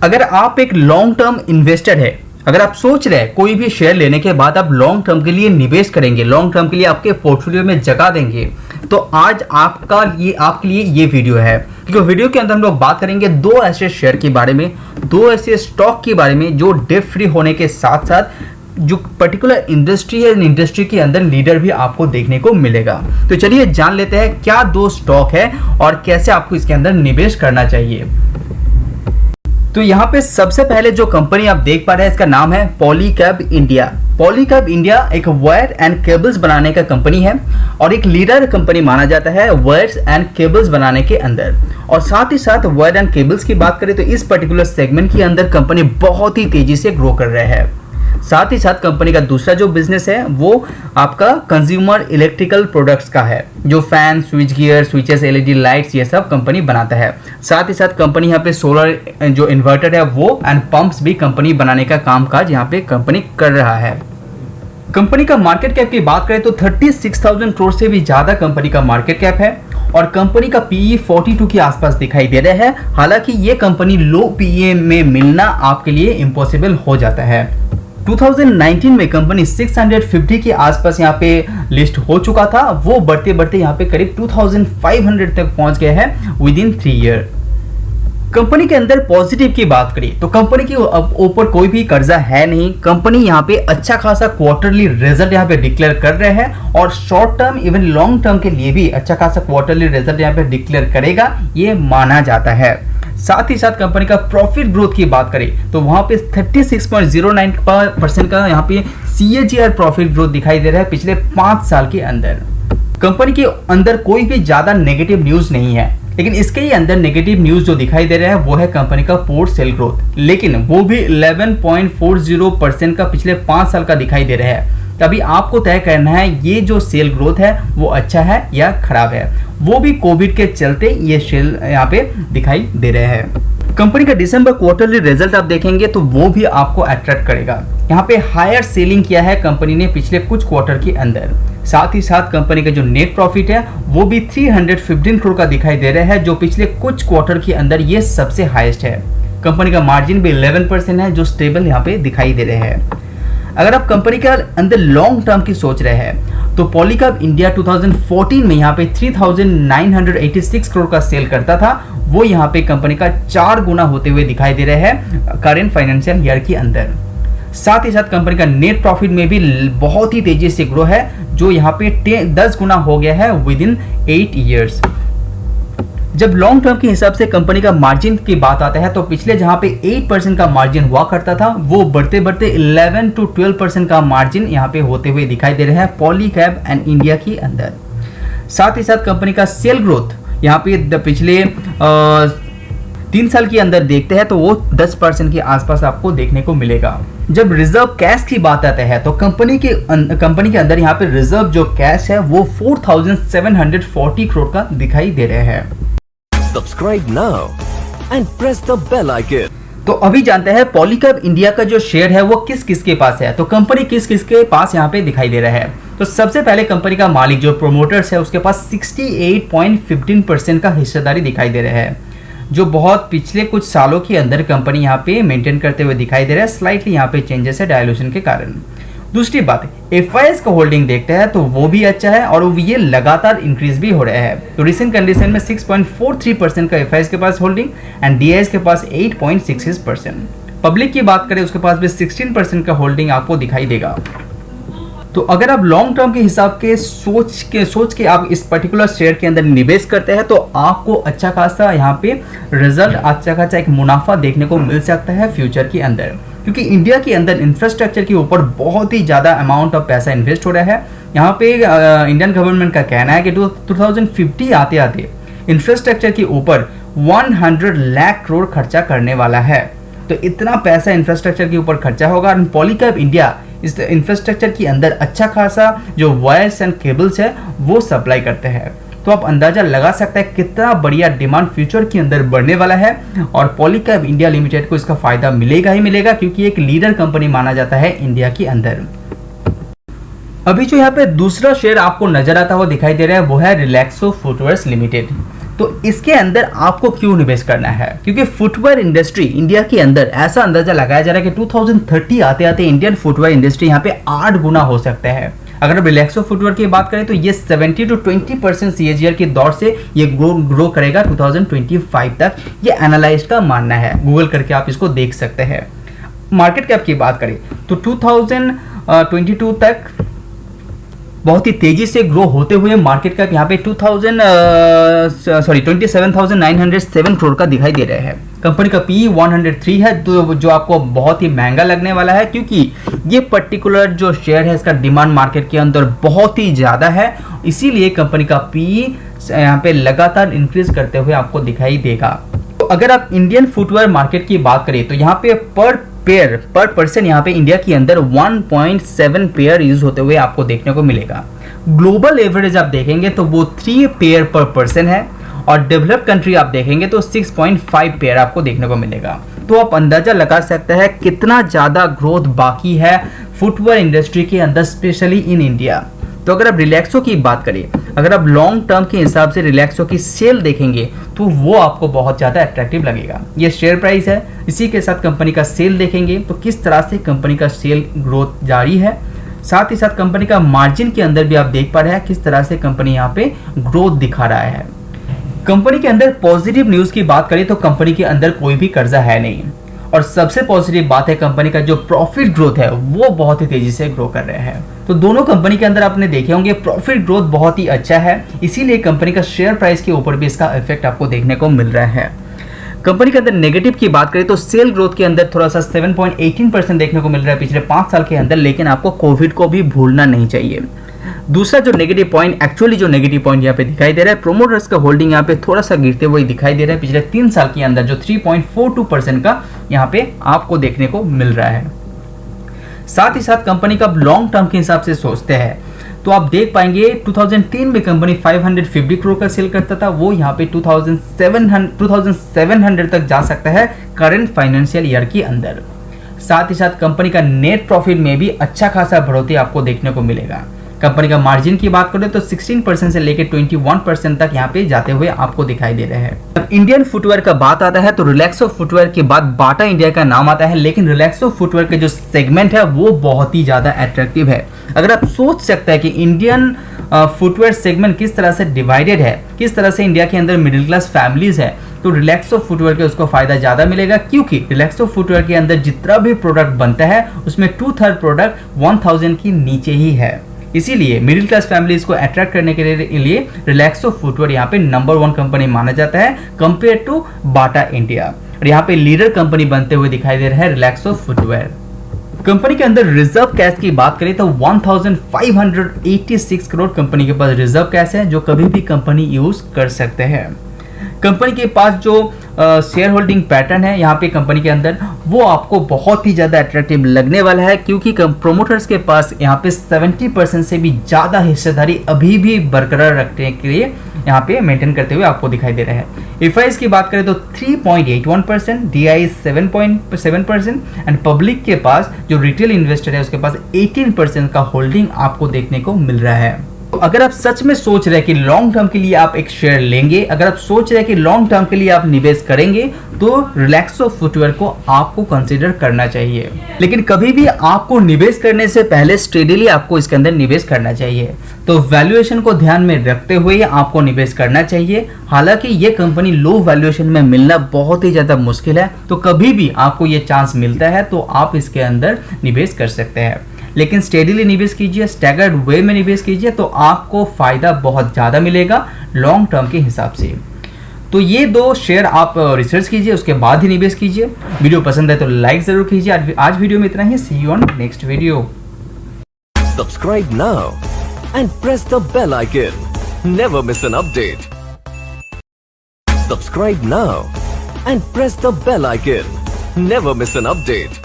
अगर आप एक लॉन्ग टर्म इन्वेस्टर है, अगर आप सोच रहे हैं कोई भी शेयर लेने के बाद आप लॉन्ग टर्म के लिए निवेश करेंगे, लॉन्ग टर्म के लिए आपके पोर्टफोलियो में जगह देंगे, तो आज आपके लिए ये वीडियो है। क्योंकि वीडियो के अंदर हम लोग बात करेंगे दो ऐसे शेयर के बारे में, दो ऐसे स्टॉक के बारे में जो डेट फ्री होने के साथ साथ जो पर्टिकुलर इंडस्ट्री है, इंडस्ट्री के अंदर लीडर भी आपको देखने को मिलेगा। तो चलिए जान लेते हैं क्या दो स्टॉक है और कैसे आपको इसके अंदर निवेश करना चाहिए। तो यहाँ पे सबसे पहले जो कंपनी आप देख पा रहे हैं इसका नाम है पॉलीकैब इंडिया। पॉलीकैब इंडिया एक वायर एंड केबल्स बनाने का कंपनी है और एक लीडर कंपनी माना जाता है वायर्स एंड केबल्स बनाने के अंदर। और साथ ही साथ वायर एंड केबल्स की बात करें तो इस पर्टिकुलर सेगमेंट के अंदर कंपनी बहुत ही तेजी से ग्रो कर रहा है। साथ ही साथ कंपनी का दूसरा जो बिजनेस है वो आपका कंज्यूमर इलेक्ट्रिकल प्रोडक्ट्स का है, जो fan, switch gear, switches, LED lights, ये सब कंपनी बनाता है। साथ ही साथ कंपनी यहाँ पे सोलर जो इन्वर्टर है वो एंड पंप्स भी कंपनी बनाने का कामकाज यहाँ पे कंपनी कर रहा है। कंपनी का मार्केट कैप की बात करें तो 36,000 करोड़ से भी ज्यादा कंपनी का मार्केट कैप है और कंपनी का पीई 42 के आसपास दिखाई दे रहा है। हालांकि ये कंपनी लो पीई में मिलना आपके लिए इम्पॉसिबल हो जाता है। 2019 में कंपनी 650 के आसपास यहाँ पे लिस्ट हो चुका था, वो बढ़ते बढ़ते यहाँ पे करीब 2500 तक पहुंच गया है विद इन 3 ईयर। कंपनी के अंदर पॉजिटिव की बात करें तो कंपनी के ऊपर कोई भी कर्जा है नहीं। कंपनी यहाँ पे अच्छा खासा क्वार्टरली रिजल्ट यहाँ पे डिक्लेयर कर रहे हैं और short term even long term के लिए भी अच्छा खासा क्वार्टरली रिजल्ट यहाँ पे डिक्लेयर करेगा, ये माना जाता है। साथ ही साथ कंपनी का प्रॉफिट ग्रोथ की बात करें तो वहां पे 36.09% का यहाँ पे CAGR प्रॉफिट ग्रोथ दिखाई दे रहा है पिछले 5 साल के अंदर। कंपनी के अंदर कोई भी ज्यादा नेगेटिव न्यूज नहीं है, लेकिन इसके ही अंदर नेगेटिव न्यूज जो दिखाई दे रहा है वो है कंपनी का पोर्ट सेल ग्रोथ, लेकिन वो भी 11.40% का पिछले 5 साल का दिखाई दे रहा है। तभी आपको तय करना है ये जो सेल ग्रोथ है वो अच्छा है या खराब है, वो भी कोविड के चलते ये सेल यहाँ पे दिखाई दे रहे हैं। कंपनी का दिसंबर क्वार्टरली रिजल्ट आप देखेंगे तो वो भी आपको अट्रैक्ट करेगा। यहाँ पे हायर सेलिंग किया है कंपनी ने पिछले कुछ क्वार्टर के अंदर। साथ ही साथ कंपनी का जो नेट प्रॉफिट है वो भी 315 करोड़ का दिखाई दे रहा है, जो पिछले कुछ क्वार्टर के अंदर ये सबसे हाईएस्ट है। कंपनी का मार्जिन भी 11% है, जो स्टेबल यहाँ पे दिखाई दे रहे हैं। अगर आप कंपनी के अंदर लॉन्ग टर्म की सोच रहे हैं तो पॉलीकैब इंडिया 2014 में यहाँ पे 3,986 करोड़ का सेल करता था, वो यहाँ पे कंपनी का 4 गुना होते हुए दिखाई दे रहे हैं करेंट फाइनेंशियल ईयर के अंदर। साथ ही साथ कंपनी का नेट प्रॉफिट में भी बहुत ही तेजी से ग्रो है, जो यहाँ पे 10 गुना हो गया है विद इन 8 ईयर्स। जब लॉन्ग टर्म के हिसाब से कंपनी का मार्जिन की बात आता है तो पिछले जहां पे 8% का मार्जिन हुआ करता था वो बढ़ते बढ़ते 11 to 12% का मार्जिन यहां पे होते हुए दिखाई दे रहे हैं पॉलीकैब एंड इंडिया के अंदर। साथ ही साथ कंपनी का सेल ग्रोथ यहां पे पिछले 3 साल के अंदर देखते हैं तो वो 10% के आसपास आपको देखने को मिलेगा। जब रिजर्व कैश की बात आता है तो कंपनी के अंदर यहाँ पे रिजर्व जो कैश है वो 4,740 करोड़ का दिखाई दे रहे हैं। Subscribe now and press the bell icon. तो अभी जानते हैं पॉलीकैब इंडिया का जो शेयर है वो किस किस के पास है, तो कंपनी किस किस के पास यहाँ पे दिखाई दे रहा है। तो सबसे पहले कंपनी का मालिक जो प्रोमोटर्स है उसके पास 68.15% का हिस्सेदारी दिखाई दे रहा है, जो बहुत पिछले कुछ सालों के अंदर कंपनी यहाँ पे मेंटेन करते हुए दिखाई दे रहा है। स्लाइटली यहाँ पे चेंजेस है डायलूशन के कारण। दूसरी बात FIS का होल्डिंग देखते हैं तो वो भी अच्छा है और ये लगातार इंक्रीज भी हो रहा है। तो रिसेंट कंडीशन में 6.43% का FIS के पास होल्डिंग एंड DIS के पास 8.66%। पब्लिक की बात करें उसके पास भी 16% का होल्डिंग आपको दिखाई देगा। तो अगर आप लॉन्ग टर्म के हिसाब के सोच के आप इस पर्टिकुलर शेयर के अंदर निवेश करते हैं तो आपको अच्छा खासा यहाँ पे रिजल्ट, अच्छा खासा एक मुनाफा देखने को मिल सकता है फ्यूचर के अंदर, क्योंकि इंडिया के अंदर इंफ्रास्ट्रक्चर के ऊपर बहुत ही ज़्यादा अमाउंट ऑफ पैसा इन्वेस्ट हो रहा है। यहाँ पे इंडियन गवर्नमेंट का कहना है कि 2050 आते आते इंफ्रास्ट्रक्चर के ऊपर 100 लाख करोड़ खर्चा करने वाला है। तो इतना पैसा इंफ्रास्ट्रक्चर के ऊपर खर्चा होगा और पॉलीकैब इंडिया इस इंफ्रास्ट्रक्चर के अंदर अच्छा खासा जो वायर्स एंड केबल्स है वो सप्लाई करते हैं। तो आप अंदाजा लगा सकते हैं कितना बढ़िया डिमांड फ्यूचर के अंदर बढ़ने वाला है और पॉलीकैब इंडिया लिमिटेड को इसका फायदा मिलेगा ही मिलेगा, क्योंकि एक लीडर कंपनी माना जाता है इंडिया के अंदर। अभी जो यहाँ पे दूसरा शेयर आपको नजर आता हुआ दिखाई दे रहा है वो है रिलैक्सो फुटवेयर्स लिमिटेड। तो इसके अंदर आपको क्यों निवेश करना है? क्योंकि फुटवेयर इंडस्ट्री इंडिया के अंदर ऐसा अंदाजा लगाया जा रहा है कि 2030 आते आते इंडियन फुटवेयर इंडस्ट्री यहाँ पे 8 गुना हो सकता है। अगर अब रिलैक्सो फुटवेयर की बात करें तो ये 70 to 20% CAGR की दौर से ये ग्रो करेगा 2025 तक, ये एनालिस्ट का मानना है। गूगल करके आप इसको देख सकते हैं। मार्केट कैप की बात करें तो 2022 तक बहुत ही तेजी से ग्रो होते हुए मार्केट कैप यहाँ पे 27,907 करोड़ का दिखाई दे रहा है। कंपनी का PE 103 है, तो जो आपको बहुत ही महंगा लगने वाला है, क्योंकि ये पर्टिकुलर जो शेयर है इसका डिमांड मार्केट के अंदर बहुत ही ज़्यादा है, इसीलिए कंपनी का PE यहाँ पे लगातार इंक्रीज करते हुए आपको दिखाई देगा। तो अगर आप इंडियन फुटवेयर मार्केट की बात करें तो यहाँ पे पर पर्सन यहाँ पे इंडिया के अंदर 1.7 पेयर यूज होते हुए आपको देखने को मिलेगा। ग्लोबल एवरेज आप देखेंगे तो वो 3 पेयर पर पर्सन है, और डेवलप्ड कंट्री आप देखेंगे तो 6.5 पेयर आपको देखने को मिलेगा। तो आप अंदाजा लगा सकते हैं कितना ज़्यादा ग्रोथ बाकी है फुटवेयर इंडस्ट्री के अंदर, स्पेशली इन इंडिया। तो अगर आप रिलैक्सो की बात करें, अगर आप लॉन्ग टर्म के हिसाब से रिलैक्सो की सेल देखेंगे तो वो आपको बहुत ज़्यादा अट्रैक्टिव लगेगा। ये शेयर प्राइस है, इसी के साथ कंपनी का सेल देखेंगे तो किस तरह से कंपनी का सेल ग्रोथ जारी है, साथ ही साथ कंपनी का मार्जिन के अंदर भी आप देख पा रहे हैं किस तरह से कंपनी यहाँ पे ग्रोथ दिखा रहा है। कंपनी के अंदर पॉजिटिव न्यूज़ की बात करें तो कंपनी के अंदर कोई भी कर्जा है नहीं, और सबसे पॉजिटिव बात है कंपनी का जो प्रॉफिट ग्रोथ है वो बहुत ही तेजी से ग्रो कर रहे हैं। तो दोनों कंपनी के अंदर आपने देखे होंगे प्रॉफिट ग्रोथ बहुत ही अच्छा है, इसीलिए कंपनी का शेयर प्राइस के ऊपर भी इसका इफेक्ट आपको देखने को मिल रहा है। कंपनी के अंदर नेगेटिव की बात करें तो सेल ग्रोथ के अंदर थोड़ा सा 7.18% देखने को मिल रहा है पिछले 5 साल के अंदर, लेकिन आपको कोविड को भी भूलना नहीं चाहिए। दूसरा जो नेगेटिव पॉइंट, एक्चुअली जो नेगेटिव पॉइंट यहाँ पे दिखाई दे रहा है, प्रोमोटर्स का होल्डिंग यहाँ पे थोड़ा सा गिरते हुए दिखाई दे रहा है पिछले 3 साल के अंदर, जो 3.42% का यहाँ पे आपको देखने को मिल रहा है। साथ ही साथ कंपनी का लॉन्ग टर्म के हिसाब से सोचते हैं तो आप देख पाएंगे 2003 में कंपनी 550 करोड़ का सेल करता था, वो यहाँ पे 2700 तक जा सकता है करंट फाइनेंशियल ईयर के अंदर। साथ ही साथ कंपनी का नेट प्रॉफिट में भी अच्छा खासा बढ़ोतरी आपको देखने को मिलेगा। कंपनी का मार्जिन की बात करें तो 16% से लेकर 21% तक यहाँ पे जाते हुए आपको दिखाई दे रहे हैं। अब इंडियन फुटवेयर का बात आता है तो रिलैक्सो फुटवेयर के बाद बाटा इंडिया का नाम आता है, लेकिन रिलैक्सो फुटवेयर के जो सेगमेंट है वो बहुत ही ज्यादा अट्रैक्टिव है। अगर आप सोच सकते हैं कि इंडियन फुटवेयर सेगमेंट किस तरह से डिवाइडेड है, किस तरह से इंडिया के अंदर मिडिल क्लास फैमिलीज है, तो रिलैक्सो फुटवेयर के उसको फायदा ज्यादा मिलेगा, क्योंकि रिलैक्सो फुटवेयर के अंदर जितना भी प्रोडक्ट बनता है उसमें 2/3 प्रोडक्ट 1000 की नीचे ही है। इसीलिए मिडिल क्लास फैमिलीज को अट्रैक्ट करने के लिए रिलैक्सो फुटवेयर यहाँ पे नंबर 1 कंपनी माना जाता है कंपेयर टू बाटा इंडिया, और यहाँ पे लीडर कंपनी बनते हुए दिखाई दे रहा है रिलैक्सो फुटवेयर। कंपनी के अंदर रिजर्व कैश की बात करें तो 1586 करोड़ कंपनी के पास रिजर्व कैश है, जो कभी भी कंपनी यूज कर सकते हैं। कंपनी के पास जो शेयर होल्डिंग पैटर्न है यहाँ पे कंपनी के अंदर, वो आपको बहुत ही ज़्यादा अट्रैक्टिव लगने वाला है, क्योंकि प्रोमोटर्स के पास यहाँ पे 70% से भी ज़्यादा हिस्सेदारी अभी भी बरकरार रखने के लिए यहाँ पे मेंटेन करते हुए आपको दिखाई दे रहा है। एफआईएस की बात करें तो 3.81%, डीआई 7.7%, एंड पब्लिक के पास जो रिटेल इन्वेस्टर है उसके पास 18% का होल्डिंग आपको देखने को मिल रहा है। तो अगर आप सच में सोच रहे हैं कि लॉन्ग टर्म के लिए आप एक शेयर लेंगे, अगर आप सोच रहे हैं कि लॉन्ग टर्म के लिए आप निवेश करेंगे, तो रिलैक्सो फुटवेयर को आपको कंसीडर करना चाहिए। लेकिन कभी भी आपको निवेश करने से पहले स्टेडीली आपको इसके अंदर निवेश करना चाहिए। तो वैल्यूएशन को ध्यान में रखते हुए आपको निवेश करना चाहिए। हालांकि ये कंपनी लो वैल्यूएशन में मिलना बहुत ही ज़्यादा मुश्किल है, तो कभी भी आपको ये चांस मिलता है तो आप इसके अंदर निवेश कर सकते हैं। लेकिन स्टेडीली निवेश कीजिए, स्टैगर्ड वे में निवेश कीजिए, तो आपको फायदा बहुत ज़्यादा मिलेगा लॉन्ग टर्म के हिसाब से। तो ये 2 शेयर आप रिसर्च कीजिए, उसके बाद ही निवेश कीजिए। वीडियो पसंद है तो लाइक जरूर कीजिए। आज वीडियो में इतना ही। See you on next video. Subscribe now and press the bell icon. Never miss an update. Subscribe now and press the bell icon. Never miss an update.